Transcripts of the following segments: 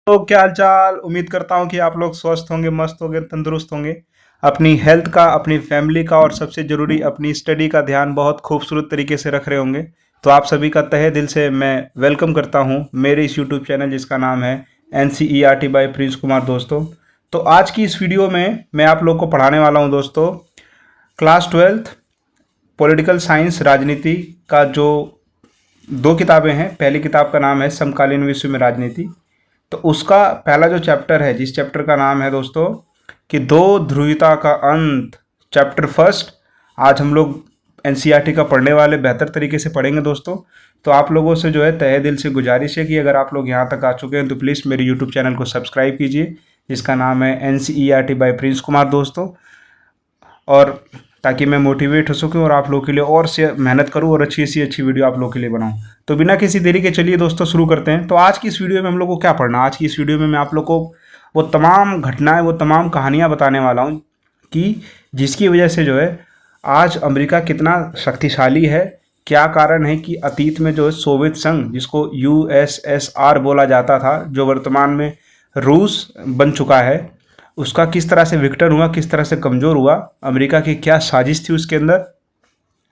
तो क्या हाल चाल। उम्मीद करता हूँ कि आप लोग स्वस्थ होंगे, मस्त होंगे, तंदुरुस्त होंगे। अपनी हेल्थ का, अपनी फैमिली का और सबसे ज़रूरी अपनी स्टडी का ध्यान बहुत खूबसूरत तरीके से रख रहे होंगे। तो आप सभी का तहे दिल से मैं वेलकम करता हूँ मेरे इस यूट्यूब चैनल जिसका नाम है NCERT बाय प्रिंस कुमार दोस्तों। तो आज की इस वीडियो में मैं आप लोग को पढ़ाने वाला हूँ दोस्तों क्लास 12th पॉलिटिकल साइंस राजनीति का जो दो किताबें हैं। पहली किताब का नाम है समकालीन विश्व में राजनीति। तो उसका पहला जो चैप्टर है, जिस चैप्टर का नाम है दोस्तों कि दो ध्रुवीयता का अंत, चैप्टर फर्स्ट, आज हम लोग NCERT का पढ़ने वाले, बेहतर तरीके से पढ़ेंगे दोस्तों। तो आप लोगों से जो है तहे दिल से गुजारिश है कि अगर आप लोग यहाँ तक आ चुके हैं तो प्लीज़ मेरे यूट्यूब चैनल को सब्सक्राइब कीजिए जिसका नाम है NCERT बाय प्रिंस कुमार दोस्तों, और ताकि मैं मोटिवेट हो सकूं और आप लोगों के लिए और से मेहनत करूं और अच्छी सी अच्छी वीडियो आप लोगों के लिए बनाऊं। तो बिना किसी देरी के चलिए दोस्तों शुरू करते हैं। तो आज की इस वीडियो में हम लोग को क्या पढ़ना, आज की इस वीडियो में मैं आप लोग को वो तमाम घटनाएं, वो तमाम कहानियां बताने वाला हूं कि जिसकी वजह से जो है आज अमेरिका कितना शक्तिशाली है। क्या कारण है कि अतीत में जो है सोवियत संघ, जिसको USSR बोला जाता था, जो वर्तमान में रूस बन चुका है, उसका किस तरह से विघटन हुआ, किस तरह से कमज़ोर हुआ, अमेरिका की क्या साजिश थी उसके अंदर,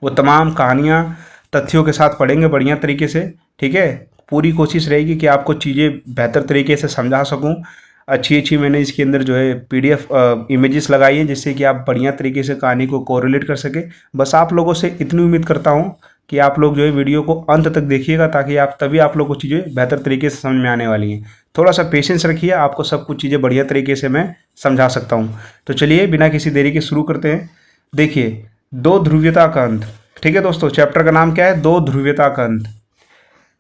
वो तमाम कहानियाँ तथ्यों के साथ पढ़ेंगे बढ़िया तरीके से। ठीक है, पूरी कोशिश रहेगी कि आपको चीज़ें बेहतर तरीके से समझा सकूं। अच्छी अच्छी मैंने इसके अंदर जो है PDF इमेजेस लगाई हैं जिससे कि आप बढ़िया तरीके से कहानी को कोरिलेट कर सके। बस आप लोगों से इतनी उम्मीद करता हूँ कि आप लोग जो है वीडियो को अंत तक देखिएगा, ताकि तभी आप लोग को चीज़ें बेहतर तरीके से समझ में आने वाली हैं। थोड़ा सा पेशेंस रखिए, आपको सब कुछ चीज़ें बढ़िया तरीके से मैं समझा सकता हूँ। तो चलिए बिना किसी देरी के शुरू करते हैं। देखिए, दो ध्रुवीयता का अंत। ठीक है दोस्तों, चैप्टर का नाम क्या है? दो ध्रुवीयता का अंत,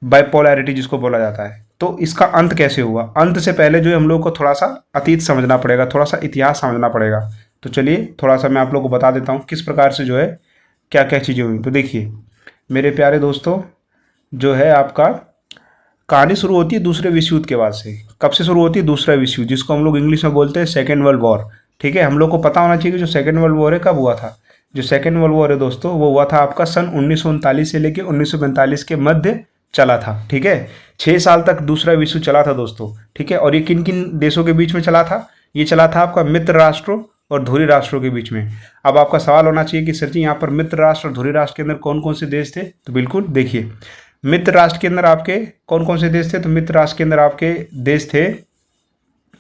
बाइपोलैरिटी जिसको बोला जाता है। तो इसका अंत कैसे हुआ? अंत से पहले जो है हम लोग को थोड़ा सा अतीत समझना पड़ेगा, थोड़ा सा इतिहास समझना पड़ेगा। तो चलिए थोड़ा सा मैं आप लोग को बता देता हूँ किस प्रकार से जो है क्या क्या चीज़ें हुई। तो देखिए मेरे प्यारे दोस्तों, जो है आपका कहानी शुरू होती है दूसरे विश्व युद्ध के बाद से। कब से शुरू होती है? दूसरा विश्व युद्ध, जिसको हम लोग इंग्लिश में बोलते हैं सेकेंड वर्ल्ड वॉर। ठीक है, हम लोग को पता होना चाहिए कि जो सेकेंड वर्ल्ड वॉर है कब हुआ था। जो सेकेंड वर्ल्ड वॉर है दोस्तों, वो हुआ था आपका सन 1939 से लेकर 1945 के मध्य चला था। ठीक है, 6 साल तक दूसरा विश्व चला था दोस्तों। ठीक है, और ये किन किन देशों के बीच में चला था? ये चला था आपका मित्र राष्ट्रों और धुरी राष्ट्रों के बीच में। अब आपका सवाल होना चाहिए कि सर जी यहाँ पर मित्र राष्ट्र और धुरी राष्ट्र के अंदर कौन कौन से देश थे? तो बिल्कुल देखिए, मित्र राष्ट्र के अंदर आपके कौन कौन से देश थे? तो मित्र राष्ट्र के अंदर आपके देश थे,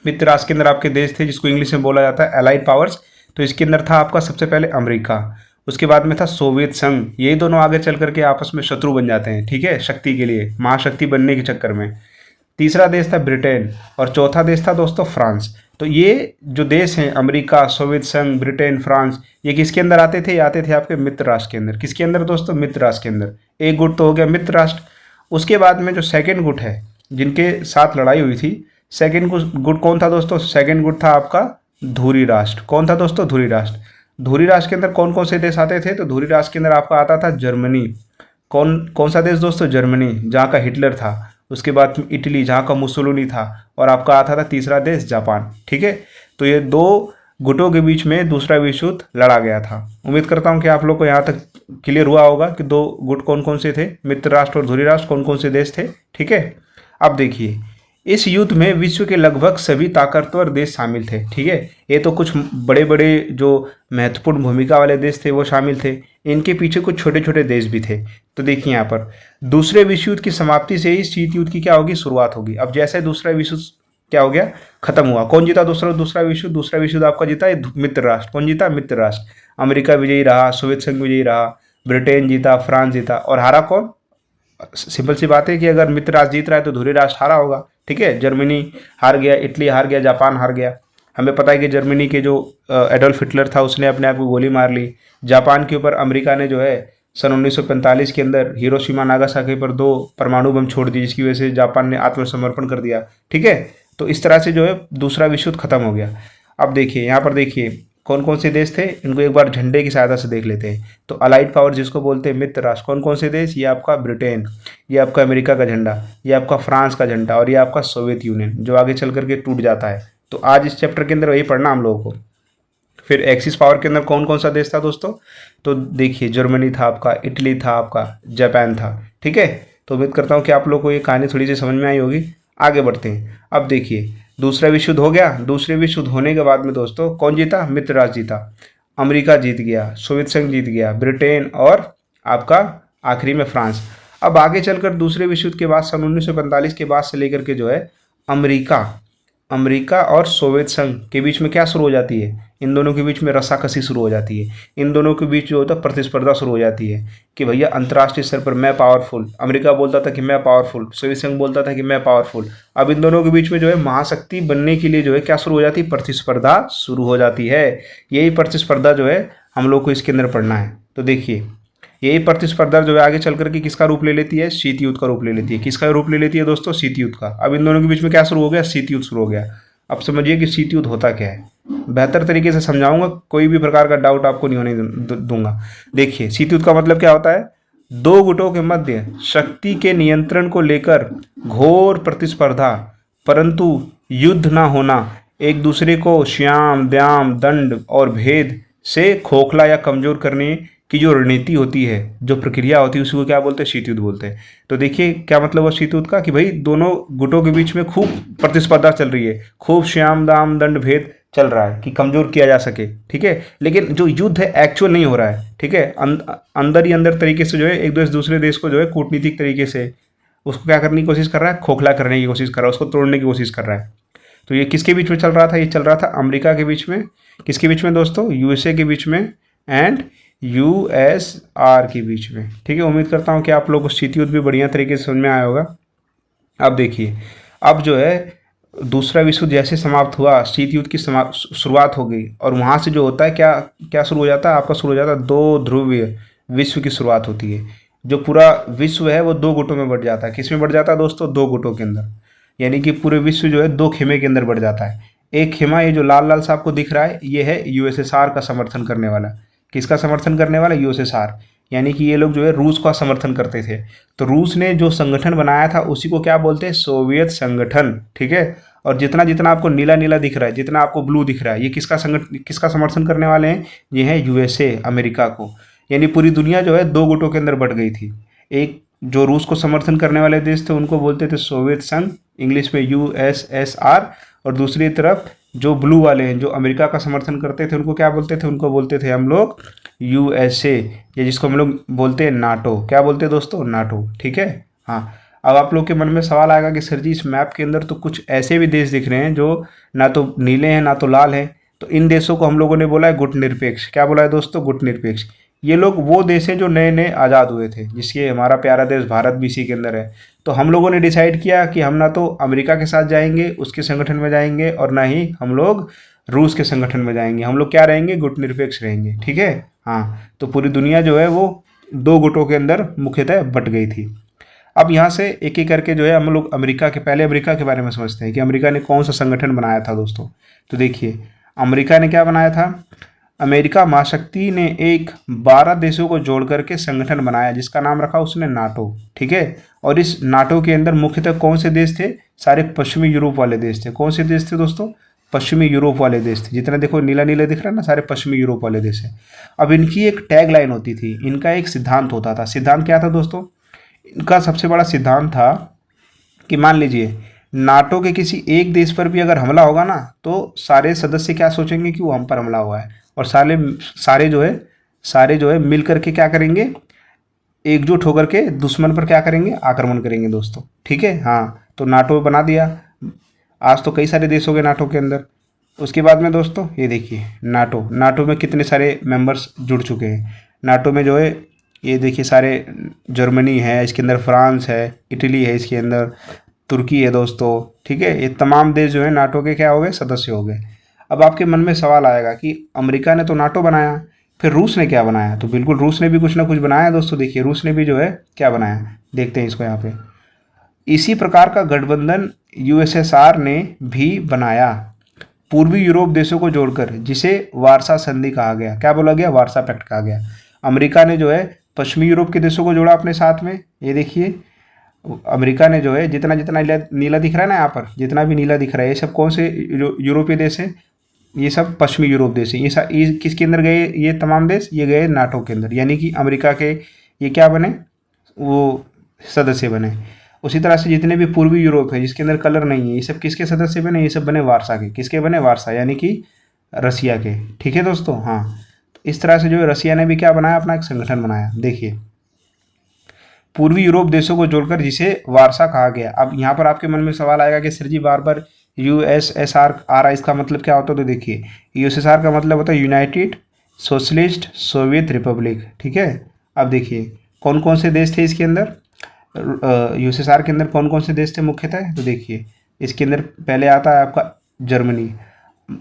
मित्र राष्ट्र के अंदर आपके देश थे जिसको इंग्लिश में बोला जाता है एलाइड पावर्स। तो इसके अंदर था आपका सबसे पहले अमेरिका, उसके बाद में था सोवियत संघ। ये दोनों आगे चल करके आपस में शत्रु बन जाते हैं, ठीक है, शक्ति के लिए, महाशक्ति बनने के चक्कर में। तीसरा देश था ब्रिटेन और चौथा देश था दोस्तों फ्रांस। तो ये जो देश हैं अमेरिका, सोवियत संघ, ब्रिटेन, फ्रांस, ये किसके अंदर आते थे? आते थे आपके मित्र राष्ट्र के अंदर। किसके अंदर दोस्तों? मित्र राष्ट्र के अंदर। एक गुट तो हो गया मित्र राष्ट्र। उसके बाद में जो सेकेंड गुट है जिनके साथ लड़ाई हुई थी, सेकेंड गुट कौन था दोस्तों? सेकेंड गुट था आपका धुरी राष्ट्र। कौन था दोस्तों? धुरी राष्ट्र। धुरी राष्ट्र के अंदर कौन कौन से देश आते थे? तो धुरी राष्ट्र के अंदर आपका आता था जर्मनी। कौन कौन सा देश दोस्तों? जर्मनी, जहाँ का हिटलर था। उसके बाद इटली, जहाँ का मुसोलिनी था। और आपका आता था तीसरा देश जापान। ठीक है, तो ये दो गुटों के बीच में दूसरा विश्व युद्ध लड़ा गया था। उम्मीद करता हूँ कि आप लोग को यहाँ तक क्लियर हुआ होगा कि दो गुट कौन कौन से थे, मित्र राष्ट्र और धुरी राष्ट्र कौन कौन से देश थे। ठीक है, अब देखिए इस युद्ध में विश्व के लगभग सभी ताकतवर देश शामिल थे। ठीक है, ये तो कुछ बड़े बड़े जो महत्वपूर्ण भूमिका वाले देश थे वो शामिल थे, इनके पीछे कुछ छोटे छोटे देश भी थे। तो देखिए यहाँ पर दूसरे विश्व युद्ध की समाप्ति से ही शीत युद्ध की क्या होगी? शुरुआत होगी। अब जैसे दूसरा विश्व क्या हो गया? खत्म हुआ। कौन जीता दूसरा विश्व? दूसरा विश्व युद्ध आपका जीता मित्र राष्ट्र। कौन जीता? मित्र राष्ट्र। अमेरिका विजयी रहा, सोवियत संघ विजयी रहा, ब्रिटेन जीता, फ्रांस जीता। और हारा कौन? सिंपल सी बात है कि अगर मित्र राष्ट्र जीत रहा है तो धुरी राष्ट्र हारा होगा। ठीक है, जर्मनी हार गया, इटली हार गया, जापान हार गया। हमें पता है कि जर्मनी के जो एडोल्फ हिटलर था उसने अपने आप को गोली मार ली। जापान के ऊपर अमेरिका ने जो है सन 1945 के अंदर हिरोशिमा नागासाकी पर 2 परमाणु बम छोड़ दिए, जिसकी वजह से जापान ने आत्मसमर्पण कर दिया। ठीक है, तो इस तरह से जो है दूसरा विश्व युद्ध खत्म हो गया। अब देखिए यहाँ पर देखिए कौन कौन से देश थे, इनको एक बार झंडे की सहायता से देख लेते हैं। तो अलाइड पावर जिसको बोलते हैं मित्र राष्ट्र, कौन कौन से देश? ये आपका ब्रिटेन, ये आपका अमेरिका का झंडा, ये आपका फ्रांस का झंडा, और ये आपका सोवियत यूनियन, जो आगे चल करके टूट जाता है। तो आज इस चैप्टर के अंदर वही पढ़ना हम लोगों को। फिर एक्सिस पावर के अंदर कौन कौन सा देश था दोस्तों? तो देखिए जर्मनी था आपका, इटली था आपका, जापान था। ठीक है, तो उम्मीद करता हूँ कि आप लोग को ये कहानी थोड़ी सी समझ में आई होगी। आगे बढ़ते हैं। अब देखिए दूसरा विश्व युद्ध हो गया। दूसरे विश्व युद्ध होने के बाद में दोस्तों कौन जीता? मित्र राष्ट्र जीता। अमेरिका जीत गया, सोवियत संघ जीत गया, ब्रिटेन और आपका आखिरी में फ्रांस। अब आगे चलकर दूसरे विश्व युद्ध के बाद सन 1945 के बाद से लेकर के जो है अमेरिका अमेरिका और सोवियत संघ के बीच में क्या शुरू हो जाती है? इन दोनों के बीच में रस्साकसी शुरू हो जाती है। इन दोनों के बीच जो होता है प्रतिस्पर्धा शुरू हो जाती है कि भैया अंतर्राष्ट्रीय स्तर पर मैं पावरफुल। अमेरिका बोलता था कि मैं पावरफुल, सोवियत संघ बोलता था कि मैं पावरफुल। अब इन दोनों के बीच में जो है महाशक्ति बनने के लिए जो है क्या शुरू हो जाती है? प्रतिस्पर्धा शुरू हो जाती है। यही प्रतिस्पर्धा जो है हम लोग को इसके अंदर पढ़ना है। तो देखिए यही प्रतिस्पर्धा जो है आगे चल करके किसका रूप ले लेती है? शीत युद्ध का रूप ले लेती है। किसका रूप ले लेती है दोस्तों? शीत युद्ध का। अब इन दोनों के बीच में क्या शुरू हो गया? शीत युद्ध शुरू हो गया। अब समझिए कि शीत युद्ध होता क्या है, बेहतर तरीके से समझाऊंगा, कोई भी प्रकार का डाउट आपको नहीं होने दूंगा। देखिए शीत युद्ध का मतलब क्या होता है? दो गुटों के मध्य शक्ति के नियंत्रण को लेकर घोर प्रतिस्पर्धा, परंतु युद्ध ना होना, एक दूसरे को श्याम द्याम दंड और भेद से खोखला या कमजोर करने की जो रणनीति होती है, जो प्रक्रिया होती है, उसी को क्या बोलते हैं? शीत युद्ध बोलते हैं। तो देखिए क्या मतलब है शीत युद्ध का कि भाई दोनों गुटों के बीच में खूब प्रतिस्पर्धा चल रही है, खूब श्याम दाम दंड भेद चल रहा है कि कमजोर किया जा सके, ठीक है। लेकिन जो युद्ध है एक्चुअल नहीं हो रहा है, ठीक है। अंदर ही अंदर तरीके से जो है एक दूसरे देश को जो है कूटनीतिक तरीके से उसको क्या करने की कोशिश कर रहा है? खोखला करने की कोशिश कर रहा है, उसको तोड़ने की कोशिश कर रहा है। तो ये किसके बीच में चल रहा था? ये चल रहा था अमेरिका के बीच में। किसके बीच में दोस्तों? यूएसए के बीच में एंड यूएसआर के बीच में, ठीक है। उम्मीद करता हूँ कि आप लोग को शीत युद्ध भी बढ़िया तरीके से समझ में आया होगा। अब देखिए अब जो है दूसरा विश्व युद्ध जैसे समाप्त हुआ, शीत युद्ध की शुरुआत हो गई और वहाँ से जो होता है क्या क्या शुरू हो जाता है? आपका शुरू हो जाता है दो ध्रुवीय विश्व की शुरुआत होती है। जो पूरा विश्व है वो दो गुटों में बढ़ जाता है। किस में बढ़ जाता है दोस्तों? दो गुटों के अंदर, यानी कि पूरे विश्व जो है दो खेमे के अंदर बढ़ जाता है। एक खेमा ये जो लाल लाल सा आपको दिख रहा है, ये है यूएसएसआर का समर्थन करने वाला। किसका समर्थन करने वाला? यूएसएसआर, यानी कि ये लोग जो है रूस का समर्थन करते थे। तो रूस ने जो संगठन बनाया था उसी को क्या बोलते हैं? सोवियत संगठन, ठीक है। और जितना जितना आपको नीला नीला दिख रहा है, जितना आपको ब्लू दिख रहा है, ये किसका समर्थन करने वाले हैं? ये है यूएसए, अमेरिका को। यानी पूरी दुनिया जो है दो गुटों के अंदर बट गई थी। एक जो रूस को समर्थन करने वाले देश थे उनको बोलते थे सोवियत संघ, इंग्लिश में यूएसएसआर, और दूसरी तरफ जो ब्लू वाले हैं जो अमेरिका का समर्थन करते थे उनको क्या बोलते थे? उनको बोलते थे हम लोग यूएसए, या जिसको हम लोग बोलते हैं नाटो। क्या बोलते हैं दोस्तों? नाटो, ठीक है। हाँ, अब आप लोग के मन में सवाल आएगा कि सर जी इस मैप के अंदर तो कुछ ऐसे भी देश दिख रहे हैं जो ना तो नीले हैं ना तो लाल हैं, तो इन देशों को हम लोगों ने बोला है गुट निरपेक्ष। क्या बोला है दोस्तों? गुट निरपेक्ष। ये लोग वो देश हैं जो नए नए आज़ाद हुए थे, जिसके हमारा प्यारा देश भारत भी इसी के अंदर है। तो हम लोगों ने डिसाइड किया कि हम ना तो अमेरिका के साथ जाएंगे, उसके संगठन में जाएंगे, और ना ही हम लोग रूस के संगठन में जाएंगे। हम लोग क्या रहेंगे? गुट निरपेक्ष रहेंगे, ठीक है। हाँ, तो पूरी दुनिया जो है वो दो गुटों के अंदर मुख्यतः बट गई थी। अब यहाँ से एक एक करके जो है हम लोग पहले अमेरिका के बारे में समझते हैं कि अमेरिका ने कौन सा संगठन बनाया था दोस्तों। तो देखिए अमेरिका ने क्या बनाया था? अमेरिका महाशक्ति ने एक 12 देशों को जोड़ करके संगठन बनाया जिसका नाम रखा उसने नाटो, ठीक है। और इस नाटो के अंदर मुख्यतः कौन से देश थे? सारे पश्चिमी यूरोप वाले देश थे। कौन से देश थे दोस्तों? पश्चिमी यूरोप वाले देश थे। जितना देखो नीला नीला दिख रहा है ना, सारे पश्चिमी यूरोप वाले देश हैं। अब इनकी एक टैग लाइन होती थी, इनका एक सिद्धांत होता था। सिद्धांत क्या था दोस्तों? इनका सबसे बड़ा सिद्धांत था कि मान लीजिए नाटो के किसी एक देश पर भी अगर हमला होगा ना, तो सारे सदस्य क्या सोचेंगे कि वो हम पर हमला हुआ है, और सारे जो है मिल करके क्या करेंगे? एकजुट होकर के दुश्मन पर क्या करेंगे? आक्रमण करेंगे दोस्तों, ठीक है। हाँ, तो नाटो बना दिया। आज तो कई सारे देश हो गए नाटो के अंदर। उसके बाद में दोस्तों ये देखिए नाटो में कितने सारे मेंबर्स जुड़ चुके हैं। नाटो में जो है ये देखिए सारे, जर्मनी है इसके अंदर, फ्रांस है, इटली है इसके अंदर, तुर्की है दोस्तों, ठीक है। ये तमाम देश जो है नाटो के क्या हो गए? सदस्य हो गए। अब आपके मन में सवाल आएगा कि अमेरिका ने तो नाटो बनाया, फिर रूस ने क्या बनाया? तो बिल्कुल रूस ने भी कुछ ना कुछ बनाया दोस्तों। देखिए रूस ने भी जो है क्या बनाया, देखते हैं इसको यहाँ पे। इसी प्रकार का गठबंधन यूएसएसआर ने भी बनाया, पूर्वी यूरोप देशों को जोड़कर, जिसे वारसा संधि कहा गया। क्या बोला गया? वारसा पैक्ट कहा गया। अमेरिका ने जो है पश्चिमी यूरोप के देशों को जोड़ा अपने साथ में। ये देखिए अमेरिका ने जो है जितना जितना नीला दिख रहा है ना, यहाँ पर जितना भी नीला दिख रहा है, ये सब कौन से यूरोपीय देश हैं? ये सब पश्चिमी यूरोप देश हैं। ये किसके अंदर गए? ये तमाम देश ये गए नाटो के अंदर, यानी कि अमेरिका के ये क्या बने? वो सदस्य बने। उसी तरह से जितने भी पूर्वी यूरोप है जिसके अंदर कलर नहीं है, ये सब किसके सदस्य बने? ये सब बने वारसा के। किसके बने? वारसा यानी कि रसिया के। ठीक है दोस्तों, हाँ। तो इस तरह से जो है रसिया ने भी क्या बनाया? अपना एक संगठन बनाया। देखिए, पूर्वी यूरोप देशों को जोड़कर जिसे वारसा कहा गया। अब यहाँ पर आपके मन में सवाल आएगा कि सर जी बार बार यूएसएसआर आ रहा है, इसका मतलब क्या होता है? तो देखिए, यूएसएसआर का मतलब होता है यूनाइटेड सोशलिस्ट सोवियत रिपब्लिक। ठीक है। अब देखिए कौन कौन से देश थे इसके अंदर, यूएसएसआर के अंदर कौन कौन से देश थे मुख्यतः? तो देखिए इसके अंदर पहले आता है आपका जर्मनी।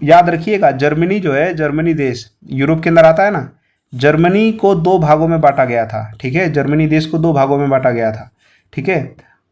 याद रखिएगा, जर्मनी जो है, जर्मनी देश यूरोप के अंदर आता है ना। जर्मनी को दो भागों में बांटा गया था। ठीक है, जर्मनी देश को दो भागों में बांटा गया था। ठीक है,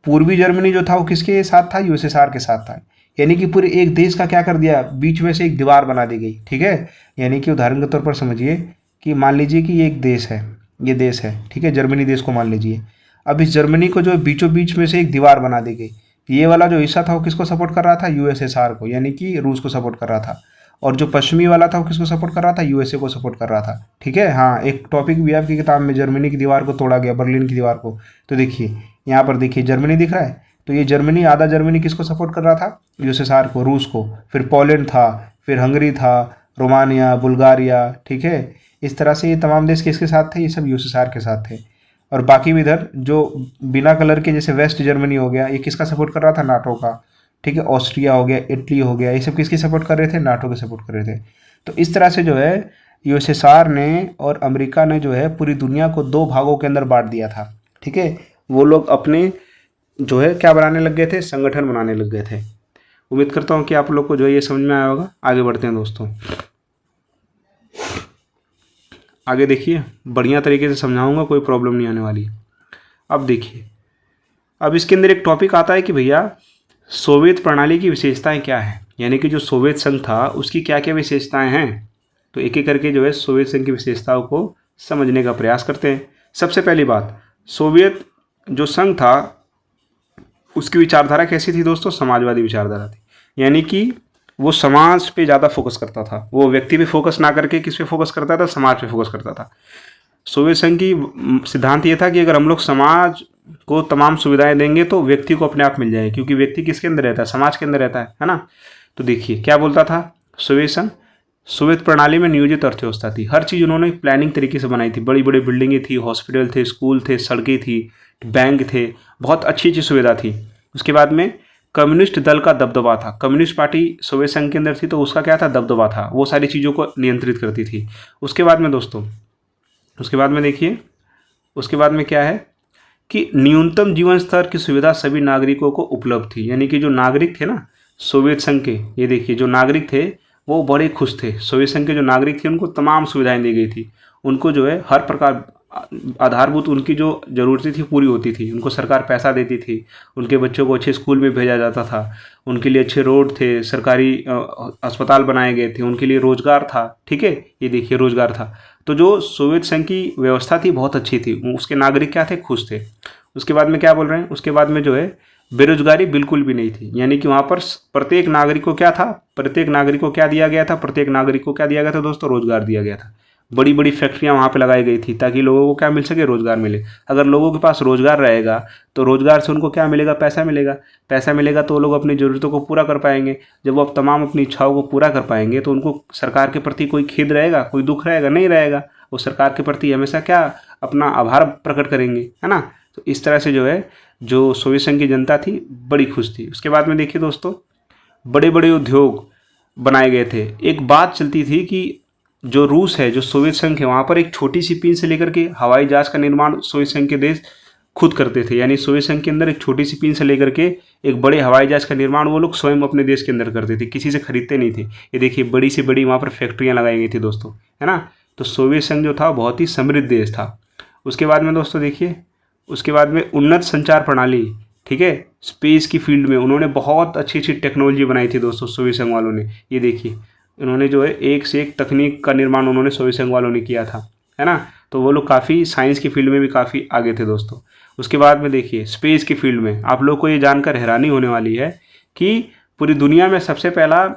पूर्वी जर्मनी जो था वो किसके साथ था? यूएसएसआर के साथ था। यानी कि पूरे एक देश का क्या कर दिया? बीच में से एक दीवार बना दी गई। ठीक है, यानी कि उदाहरण के तौर पर समझिए कि मान लीजिए कि ये एक देश है, ये देश है। ठीक है, जर्मनी देश को मान लीजिए। अब इस जर्मनी को जो बीचों बीच में से एक दीवार बना दी गई। ये वाला जो हिस्सा था वो किसको सपोर्ट कर रहा था? यूएसएसआर को, यानी कि रूस को सपोर्ट कर रहा था। और जो पश्चिमी वाला था वो किसको सपोर्ट कर रहा था? यूएसए को सपोर्ट कर रहा था। ठीक है, हाँ। एक टॉपिक भी आपकी किताब में, जर्मनी की दीवार को तोड़ा गया, बर्लिन की दीवार को। तो देखिए यहाँ पर देखिए जर्मनी दिख रहा है, तो ये जर्मनी, आधा जर्मनी किसको सपोर्ट कर रहा था? यूएसएसआर को, रूस को। फिर पोलैंड था, फिर हंगरी था, रोमानिया, बुल्गारिया। ठीक है, इस तरह से ये तमाम देश किसके साथ थे? ये सब यूएसएसआर के साथ थे। और बाकी भी इधर जो बिना कलर के, जैसे वेस्ट जर्मनी हो गया, ये किसका सपोर्ट कर रहा था? नाटो का। ठीक है, ऑस्ट्रिया हो गया, इटली हो गया, ये सब किसकी सपोर्ट कर रहे थे? नाटो के सपोर्ट कर रहे थे। तो इस तरह से जो है यूएसएसआर ने और अमेरिका ने जो है पूरी दुनिया को दो भागों के अंदर बांट दिया था। ठीक है, वो लोग अपने जो है क्या बनाने लग गए थे? संगठन बनाने लग गए थे। उम्मीद करता हूँ कि आप लोग को जो है ये समझ में आया होगा। आगे बढ़ते हैं दोस्तों, आगे देखिए, बढ़िया तरीके से समझाऊंगा, कोई प्रॉब्लम नहीं आने वाली। अब देखिए, अब इसके अंदर एक टॉपिक आता है कि भैया सोवियत प्रणाली की विशेषताएं क्या हैं, यानी कि जो सोवियत संघ था उसकी क्या क्या विशेषताएं हैं। तो एक एक करके जो है सोवियत संघ की विशेषताओं को समझने का प्रयास करते हैं। सबसे पहली बात, सोवियत जो संघ था उसकी विचारधारा कैसी थी दोस्तों? समाजवादी विचारधारा थी। यानी कि वो समाज पे ज़्यादा फोकस करता था। वो व्यक्ति पे फोकस ना करके किस पे फोकस करता था? समाज पे फोकस करता था। सोवियत संघ की सिद्धांत ये था कि अगर हम लोग समाज को तमाम सुविधाएं देंगे तो व्यक्ति को अपने आप मिल जाएगी, क्योंकि व्यक्ति किसके अंदर रहता है? समाज के अंदर रहता है ना। तो देखिए क्या बोलता था सोवियत संघ? सोवियत प्रणाली में नियोजित अर्थव्यवस्था थी। हर चीज़ उन्होंने प्लानिंग तरीके से बनाई थी। बड़ी बड़ी बिल्डिंगें थी, हॉस्पिटल थे, स्कूल थे, सड़कें थी, बैंक थे, बहुत अच्छी अच्छी सुविधा थी। उसके बाद में कम्युनिस्ट दल का दबदबा था। कम्युनिस्ट पार्टी सोवियत संघ के अंदर थी, तो उसका क्या था? दबदबा था। वो सारी चीज़ों को नियंत्रित करती थी। उसके बाद में दोस्तों, उसके बाद में देखिए, उसके बाद में क्या है कि न्यूनतम जीवन स्तर की सुविधा सभी नागरिकों को उपलब्ध थी। यानी कि जो नागरिक थे ना सोवियत संघ के, ये देखिए जो नागरिक थे वो बड़े खुश थे। सोवियत संघ के जो नागरिक थे उनको तमाम सुविधाएं दी गई थी। उनको जो है हर प्रकार आधारभूत उनकी जो ज़रूरतें थी पूरी होती थी। उनको सरकार पैसा देती थी, उनके बच्चों को अच्छे स्कूल में भेजा जाता था, उनके लिए अच्छे रोड थे, सरकारी अस्पताल बनाए गए थे, उनके लिए रोजगार था। ठीक है, ये देखिए रोजगार था। तो जो सोवियत संघ की व्यवस्था थी बहुत अच्छी थी। उसके नागरिक क्या थे? खुश थे। उसके बाद में क्या बोल रहे हैं? उसके बाद में जो है बेरोजगारी बिल्कुल भी नहीं थी। यानी कि वहाँ पर प्रत्येक नागरिक को क्या था? प्रत्येक नागरिक को क्या दिया गया था? प्रत्येक नागरिक को क्या दिया गया था दोस्तों? रोजगार दिया गया था। बड़ी बड़ी फैक्ट्रियाँ वहाँ पे लगाई गई थी ताकि लोगों को क्या मिल सके? रोजगार मिले। अगर लोगों के पास रोजगार रहेगा तो रोजगार से उनको क्या मिलेगा? पैसा मिलेगा। पैसा मिलेगा तो वो लोग अपनी ज़रूरतों को पूरा कर पाएंगे। जब वो तमाम अपनी इच्छाओं को पूरा कर पाएंगे तो उनको सरकार के प्रति कोई खेद रहेगा? कोई दुख रहेगा? नहीं रहेगा। वो सरकार के प्रति हमेशा क्या? अपना आभार प्रकट करेंगे, है ना। तो इस तरह से जो है जो सोवियत संघ की जनता थी बड़ी खुश थी। उसके बाद में देखिए दोस्तों, बड़े बड़े उद्योग बनाए गए थे। एक बात चलती थी कि जो रूस है, जो सोवियत संघ है, वहाँ पर एक छोटी सी पिन से लेकर के हवाई जहाज़ का निर्माण सोवियत संघ के देश खुद करते थे। यानी सोवियत संघ के अंदर एक छोटी सी पिन से लेकर के एक बड़े हवाई जहाज़ का निर्माण वो लोग स्वयं अपने देश के अंदर करते थे, किसी से खरीदते नहीं थे। ये देखिए बड़ी से बड़ी वहाँ पर फैक्ट्रियाँ लगाई गई थी दोस्तों, है ना। तो सोवियत संघ जो था बहुत ही समृद्ध देश था। उसके बाद में दोस्तों देखिए, उसके बाद में उन्नत संचार प्रणाली, ठीक है, स्पेस की फील्ड में उन्होंने बहुत अच्छी अच्छी टेक्नोलॉजी बनाई थी दोस्तों सोवियत संघ वालों ने। ये देखिए उन्होंने जो है एक से एक तकनीक का निर्माण उन्होंने सोवियत संघ वालों ने किया था, है ना। तो वो लोग काफ़ी साइंस की फील्ड में भी काफ़ी आगे थे दोस्तों। उसके बाद में देखिए स्पेस की फील्ड में आप लोग को ये जानकर हैरानी होने वाली है कि पूरी दुनिया में सबसे पहला